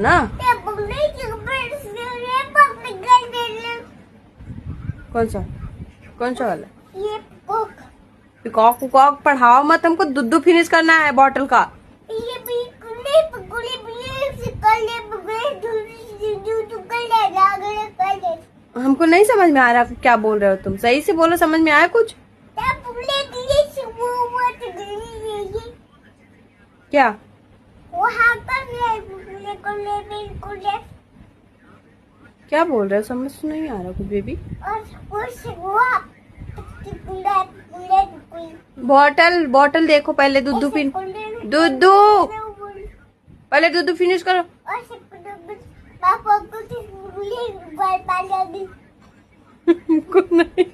ना। कौन सा वाला? ये बुक। पिकॉक पिकॉक पढ़ाओ मत, हमको दूध फिनिश करना है बॉटल का। ये भी हमको नहीं समझ में आ रहा क्या बोल रहे हो तुम, सही से बोलो, समझ में आया कुछ? क्या क्या बोल रहे हो, समझ नहीं आ रहा कुछ बेबी। बॉटल देखो पहले, दूध पहले दूध फिनिश करो। नहीं